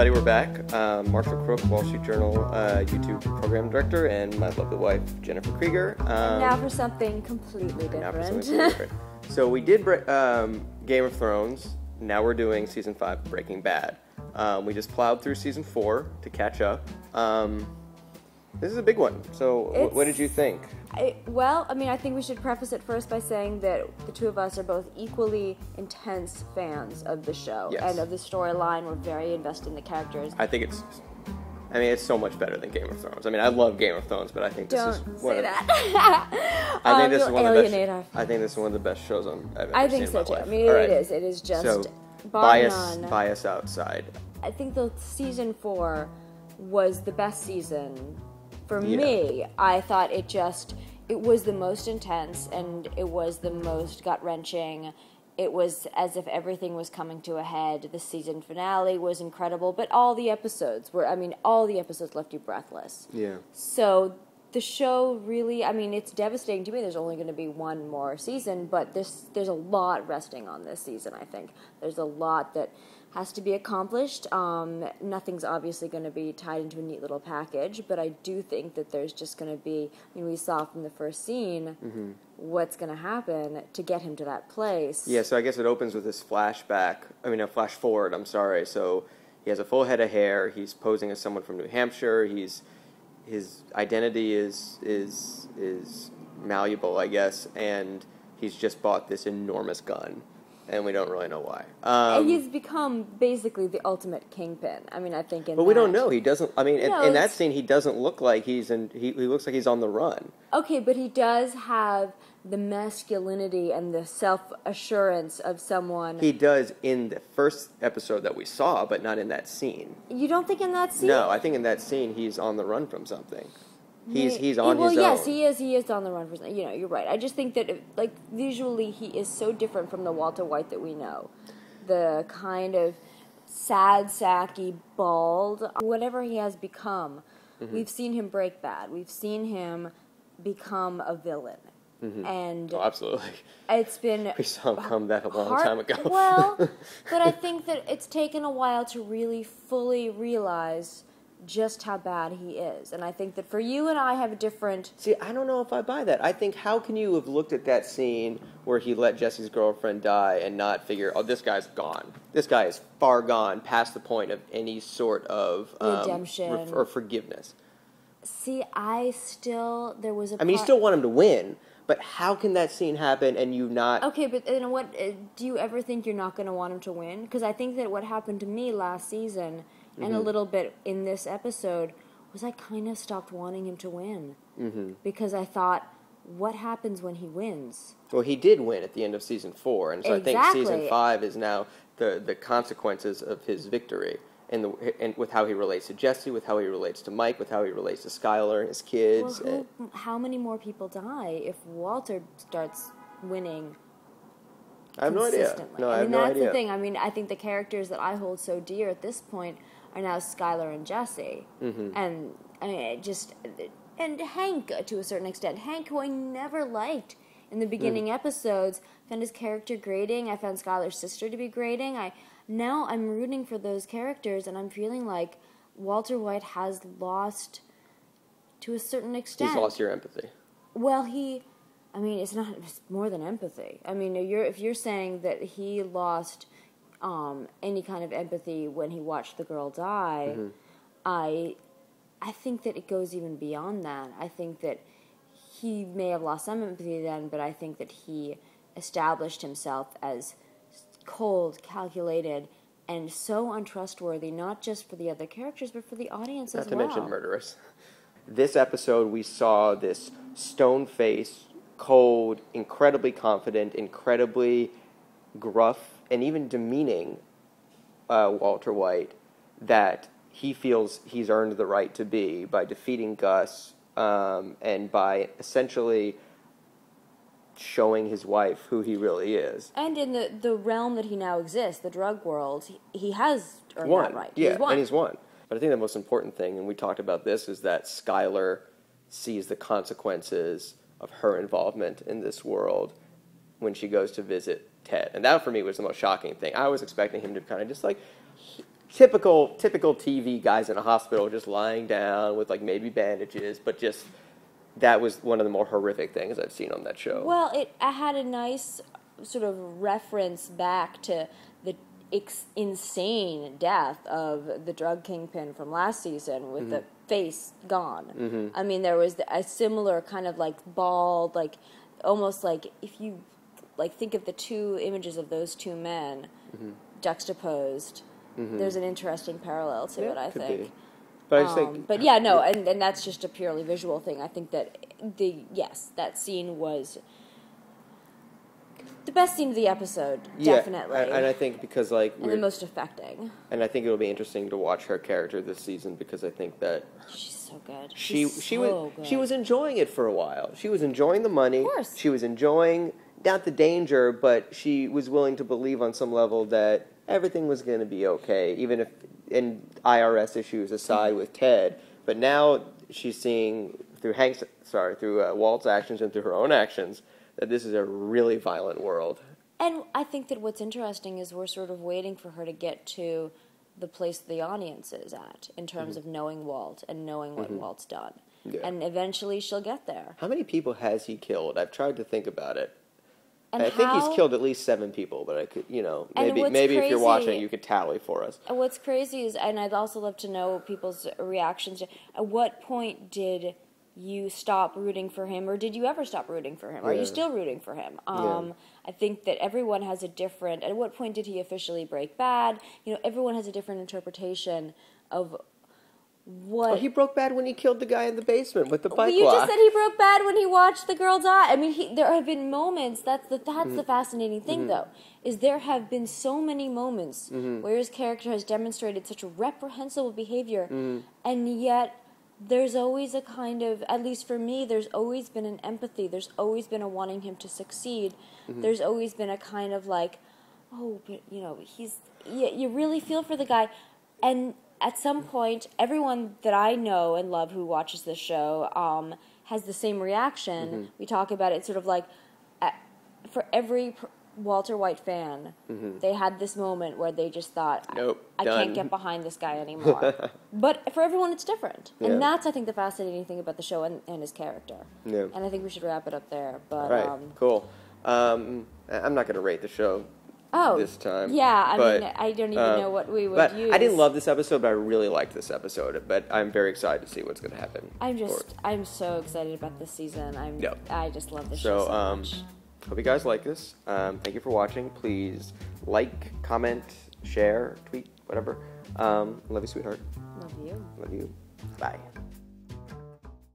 everybody. We're back. Marshall Crook, Wall Street Journal YouTube program director, and my lovely wife, Jennifer Krieger. Now for something completely different. So we did Game of Thrones. Now we're doing Season 5 Breaking Bad. We just plowed through Season 4 to catch up. This is a big one. So what did you think? I think we should preface it first by saying that the two of us are both equally intense fans of the show. Yes. And of the storyline. We're very invested in the characters. I think it's so much better than Game of Thrones. I mean, I love Game of Thrones, but I think this is one of I think this is one of the best. I think this is one of the best shows I've ever seen in my life. I think so too. I mean, it is just so, bias outside. I think the season 4 was the best season for me. I thought it was the most intense, and it was the most gut-wrenching. It was as if everything was coming to a head. The season finale was incredible, but all the episodes left you breathless. Yeah. So the show really, it's devastating to me. There's only going to be one more season, but there's a lot resting on this season, I think. There's a lot that has to be accomplished. Nothing's obviously going to be tied into a neat little package, but I do think that there's just going to be, we saw from the first scene what's going to happen to get him to that place. Yeah, so I guess it opens with this flash forward, I'm sorry. So he has a full head of hair, he's posing as someone from New Hampshire, his identity is malleable, I guess, and he's just bought this enormous gun. And we don't really know why. And he's become basically the ultimate kingpin. I think But we don't know. He doesn't. In that scene, he doesn't look like he looks like he's on the run. Okay, but he does have the masculinity and the self-assurance of someone. He does in the first episode that we saw, but not in that scene. You don't think in that scene? No, I think in that scene he's on the run from something. He's on his own. Well, yes, he is on the run for something. You're right. I just think that, visually he is so different from the Walter White that we know. The kind of sad, sacky, bald, whatever he has become. We've seen him break bad. We've seen him become a villain. And absolutely. It's been... We saw him come back a long time ago. Well, but I think that it's taken a while to really fully realize just how bad he is. And I think that for you and I have a different... See, I don't know if I buy that. I think, how can you have looked at that scene where he let Jesse's girlfriend die and not figure, this guy's gone. This guy is far gone, past the point of any sort of... redemption. Or forgiveness. See, there was a... you still want him to win, but how can that scene happen and you not... Okay, but what do you ever think you're not going to want him to win? Because I think that what happened to me last season... and a little bit in this episode, was I kind of stopped wanting him to win. Because I thought, what happens when he wins? Well, he did win at the end of Season 4, and so exactly. I think Season 5 is now the consequences of his victory, and with how he relates to Jesse, with how he relates to Mike, with how he relates to Skyler and his kids. Well, how many more people die if Walter starts winning? I have no idea. No, I have no idea. That's the thing. I think the characters that I hold so dear at this point are now Skyler and Jesse. And and Hank to a certain extent. Hank, who I never liked in the beginning episodes, found his character grating. I found Skyler's sister to be grating. Now I'm rooting for those characters, and I'm feeling like Walter White has lost to a certain extent. He's lost your empathy. Well, it's more than empathy. If you're saying that he lost any kind of empathy when he watched the girl die, I think that it goes even beyond that. I think that he may have lost some empathy then, but I think that he established himself as cold, calculated, and so untrustworthy, not just for the other characters, but for the audience as well. Not to mention murderous. This episode, we saw this stone-faced, cold, incredibly confident, incredibly gruff, and even demeaning Walter White, that he feels he's earned the right to be by defeating Gus and by essentially showing his wife who he really is. And in the realm that he now exists, the drug world, he has earned that right. Yeah, and he's won. But I think the most important thing, and we talked about this, is that Skyler sees the consequences of her involvement in this world when she goes to visit Ted. And that, for me, was the most shocking thing. I was expecting him to kind of just, typical TV guys in a hospital just lying down with like maybe bandages, but just that was one of the more horrific things I've seen on that show. Well, I had a nice sort of reference back to the insane death of the drug kingpin from last season with the face gone. I mean, there was a similar kind of like bald, like almost like if you like think of the two images of those two men juxtaposed. There's an interesting parallel to it, I think. Be. But I just think, but yeah, no, and that's just a purely visual thing. I think that that scene was the best scene of the episode, definitely. And I think because like and the most affecting. And I think it'll be interesting to watch her character this season because I think that she's so good. She was enjoying it for a while. She was enjoying the money. Of course. She was enjoying not the danger, but she was willing to believe on some level that everything was going to be okay, even if in IRS issues aside with Ted. But now she's seeing through Walt's actions and through her own actions that this is a really violent world. And I think that what's interesting is we're sort of waiting for her to get to the place the audience is at in terms of knowing Walt and knowing what Walt's done. Yeah. And eventually she'll get there. How many people has he killed? I've tried to think about it. And I think he's killed at least 7 people, but I could, maybe if you're watching, you could tally for us. And what's crazy is, and I'd also love to know people's reactions. At what point did you stop rooting for him, or did you ever stop rooting for him? Are you still rooting for him? I think that everyone has a different. At what point did he officially break bad? Everyone has a different interpretation of what. Well, he broke bad when he killed the guy in the basement with the bike lock. You just said he broke bad when he watched the girl die. I mean, there have been moments. That's the fascinating thing, though, is there have been so many moments where his character has demonstrated such reprehensible behavior, and yet there's always a kind of, at least for me, there's always been an empathy. There's always been a wanting him to succeed. There's always been a kind of like, oh, but you really feel for the guy. And at some point, everyone that I know and love who watches this show has the same reaction. We talk about it sort of like, for every Walter White fan, they had this moment where they just thought, I can't get behind this guy anymore. But for everyone, it's different. And that's, I think, the fascinating thing about the show and his character. Yeah. And I think we should wrap it up there. But, right, cool. I'm not going to rate the show this time. Yeah, I mean, I don't even know what we would use. I didn't love this episode, but I really liked this episode. But I'm very excited to see what's going to happen. I'm so excited about this season. I just love this show so much. Hope you guys like this. Thank you for watching. Please like, comment, share, tweet, whatever. Love you, sweetheart. Love you. Love you. Bye.